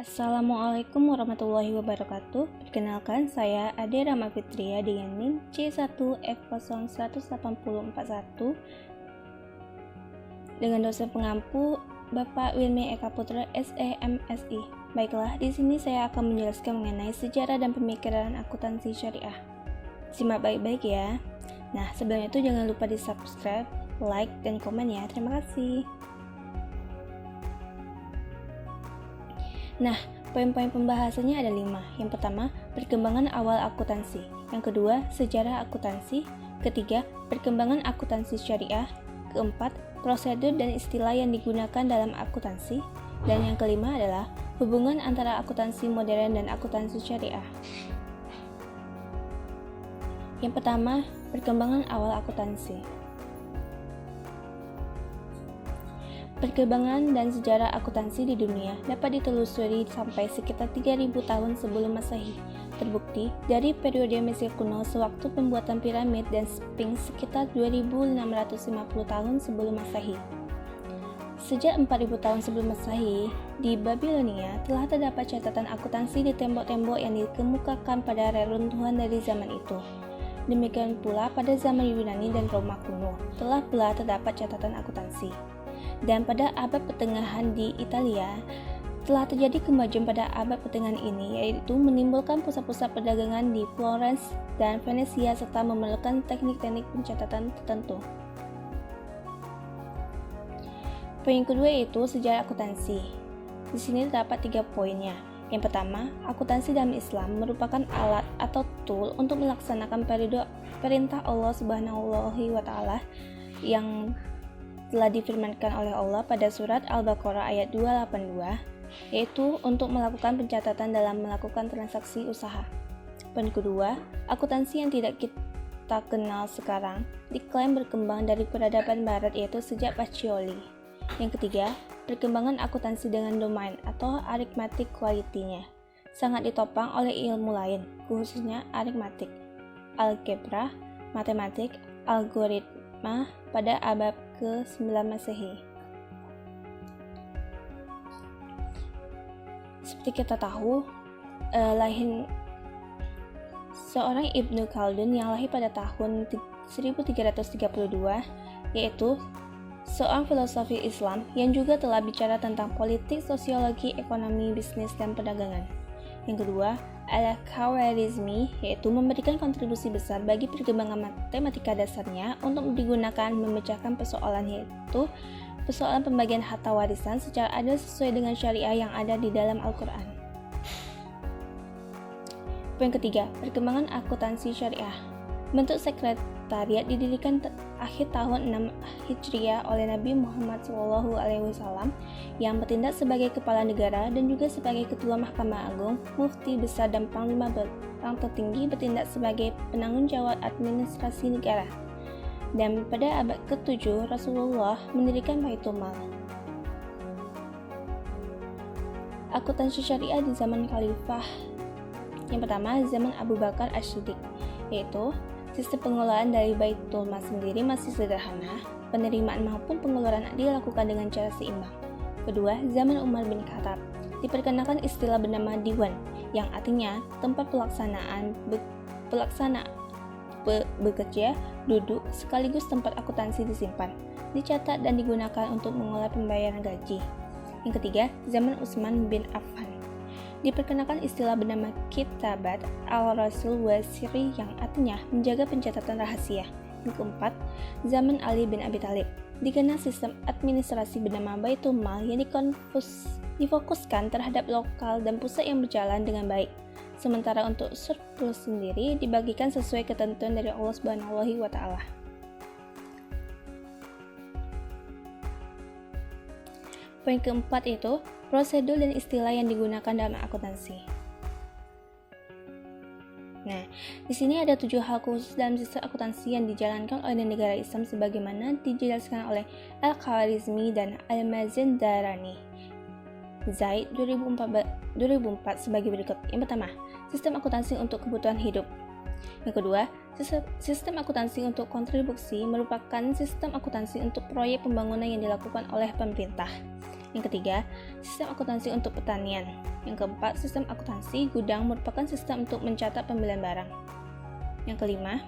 Assalamualaikum warahmatullahi wabarakatuh. Perkenalkan, saya Ade Rama Fitria dengan NIM C1F018041 dengan dosen pengampu Bapak Wilmi Eka Putra SEMSI. Baiklah, di sini saya akan menjelaskan mengenai sejarah dan pemikiran akuntansi syariah. Simak baik-baik ya. Nah, sebelum itu jangan lupa di subscribe, like, dan komen ya. Terima kasih. Nah, poin-poin pembahasannya ada 5. Yang pertama, perkembangan awal akuntansi. Yang kedua, sejarah akuntansi. Ketiga, perkembangan akuntansi syariah. Keempat, prosedur dan istilah yang digunakan dalam akuntansi. Dan yang kelima adalah hubungan antara akuntansi modern dan akuntansi syariah. Yang pertama, perkembangan awal akuntansi. Perkembangan dan sejarah akuntansi di dunia dapat ditelusuri sampai sekitar 3000 tahun sebelum Masehi. Terbukti dari periode Mesir kuno sewaktu pembuatan piramid dan Sphinx sekitar 2650 tahun sebelum Masehi. Sejak 4000 tahun sebelum Masehi, di Babilonia telah terdapat catatan akuntansi di tembok-tembok yang dikemukakan pada reruntuhan dari zaman itu. Demikian pula pada zaman Yunani dan Roma kuno telah pula terdapat catatan akuntansi. Dan pada abad pertengahan di Italia telah terjadi kemajuan pada abad pertengahan ini, yaitu menimbulkan pusat-pusat perdagangan di Florence dan Venesia serta memerlukan teknik-teknik pencatatan tertentu. Poin kedua yaitu sejarah akuntansi. Di sini terdapat 3 poinnya. Yang pertama, akuntansi dalam Islam merupakan alat atau tool untuk melaksanakan perintah Allah Subhanahu wa Ta'ala yang telah difirmankan oleh Allah pada surat Al-Baqarah ayat 282, yaitu untuk melakukan pencatatan dalam melakukan transaksi usaha. Poin kedua, akuntansi yang tidak kita kenal sekarang diklaim berkembang dari peradaban barat, yaitu sejak Pacioli. Yang ketiga, perkembangan akuntansi dengan domain atau arithmetic quality-nya sangat ditopang oleh ilmu lain, khususnya aritmatik, algebra, matematik, algoritma pada abad ke-9 Masehi. Seperti kita tahu, lahir seorang Ibnu Khaldun yang lahir pada tahun 1332, yaitu seorang filosofi Islam yang juga telah bicara tentang politik, sosiologi, ekonomi, bisnis, dan perdagangan. Yang kedua, Al-Khwarizmi, yaitu memberikan kontribusi besar bagi perkembangan matematika dasarnya untuk digunakan memecahkan persoalan, yaitu persoalan pembagian harta warisan secara adil sesuai dengan syariah yang ada di dalam Al-Quran. Poin ketiga, perkembangan akuntansi syariah. Bentuk sekretariat didirikan akhir tahun 6 Hijriah oleh Nabi Muhammad SAW yang bertindak sebagai kepala negara dan juga sebagai ketua Mahkamah Agung, mufti besar dan panglima perang tertinggi bertindak sebagai penanggung jawab administrasi negara. Dan pada abad ke-7 Rasulullah mendirikan Baitul Mal. Akuntansi syariah di zaman Khalifah. Yang pertama, zaman Abu Bakar As-Siddiq, yaitu sistem pengelolaan dari Baitul Mal sendiri masih sederhana, penerimaan maupun pengeluaran dilakukan dengan cara seimbang. Kedua, zaman Umar bin Khattab, diperkenalkan istilah bernama Diwan, yang artinya tempat bekerja, duduk, sekaligus tempat akuntansi disimpan, dicatat dan digunakan untuk mengolah pembayaran gaji. Yang ketiga, zaman Utsman bin Affan, diperkenalkan istilah bernama Kitabat al-Rasul wa Sirri yang artinya menjaga pencatatan rahasia. Yang keempat, zaman Ali bin Abi Thalib, dikenal sistem administrasi bernama Baitul Mal yang difokuskan terhadap lokal dan pusat yang berjalan dengan baik. Sementara untuk surplus sendiri dibagikan sesuai ketentuan dari Allah Subhanahu wa Ta'ala. Poin keempat itu prosedur dan istilah yang digunakan dalam akuntansi. Nah, di sini ada 7 hal khusus dalam sistem akuntansi yang dijalankan oleh negara Islam sebagaimana dijelaskan oleh Al-Khwarizmi dan Al-Mazandarani. Zaid 2004 sebagai berikut. Yang pertama, sistem akuntansi untuk kebutuhan hidup. Yang kedua, sistem akuntansi untuk kontribusi merupakan sistem akuntansi untuk proyek pembangunan yang dilakukan oleh pemerintah. Yang ketiga, sistem akuntansi untuk pertanian. Yang keempat, sistem akuntansi gudang merupakan sistem untuk mencatat pembelian barang. Yang kelima,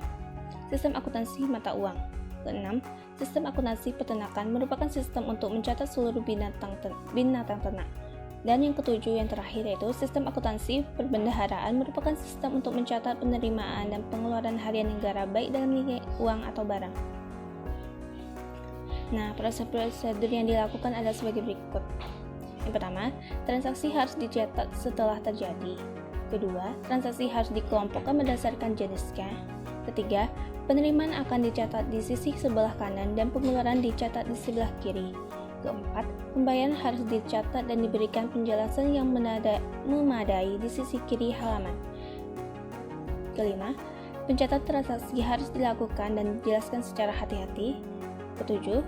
sistem akuntansi mata uang. Keenam, sistem akuntansi peternakan merupakan sistem untuk mencatat seluruh binatang ternak. Dan yang ketujuh, yang terakhir, yaitu sistem akuntansi perbendaharaan merupakan sistem untuk mencatat penerimaan dan pengeluaran harian negara baik dalam nilai uang atau barang. Nah, prosedur yang dilakukan adalah sebagai berikut. Yang pertama, transaksi harus dicatat setelah terjadi. Kedua, transaksi harus dikelompokkan berdasarkan jenisnya. Ketiga, penerimaan akan dicatat di sisi sebelah kanan dan pengeluaran dicatat di sebelah kiri. Keempat, pembayaran harus dicatat dan diberikan penjelasan yang memadai di sisi kiri halaman. Kelima, pencatat transaksi harus dilakukan dan dijelaskan secara hati-hati. Ketujuh,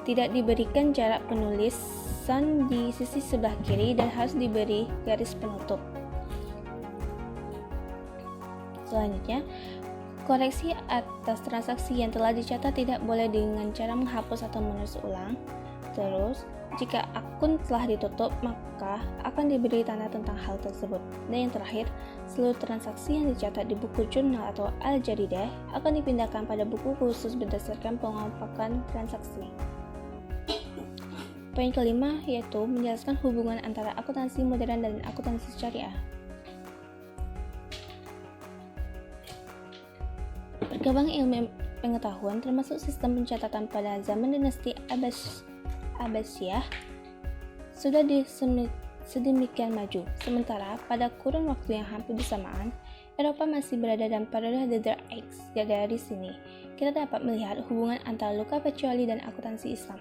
tidak diberikan jarak penulisan di sisi sebelah kiri dan harus diberi garis penutup. Selanjutnya, koreksi atas transaksi yang telah dicatat tidak boleh dengan cara menghapus atau menulis ulang. Terus, jika akun telah ditutup, maka akan diberi tanda tentang hal tersebut. Dan yang terakhir, seluruh transaksi yang dicatat di buku jurnal atau al-jaridah akan dipindahkan pada buku khusus berdasarkan pengelompokan transaksi. Poin kelima yaitu menjelaskan hubungan antara akuntansi modern dan akuntansi syariah. Perkembangan ilmu pengetahuan termasuk sistem pencatatan pada zaman dinasti Abbasiyah sudah sedemikian maju, sementara pada kurun waktu yang hampir bersamaan, Eropa masih berada dalam periode The Dark Ages. Dari sini, kita dapat melihat hubungan antara Luca Pacioli dan akuntansi Islam.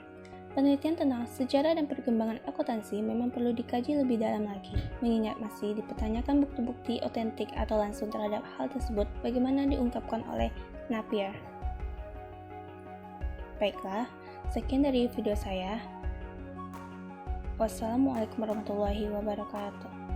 Penelitian tentang sejarah dan perkembangan akuntansi memang perlu dikaji lebih dalam lagi, mengingat masih dipertanyakan bukti-bukti otentik atau langsung terhadap hal tersebut bagaimana diungkapkan oleh Napier. Baiklah, sekian dari video saya. Wassalamualaikum warahmatullahi wabarakatuh.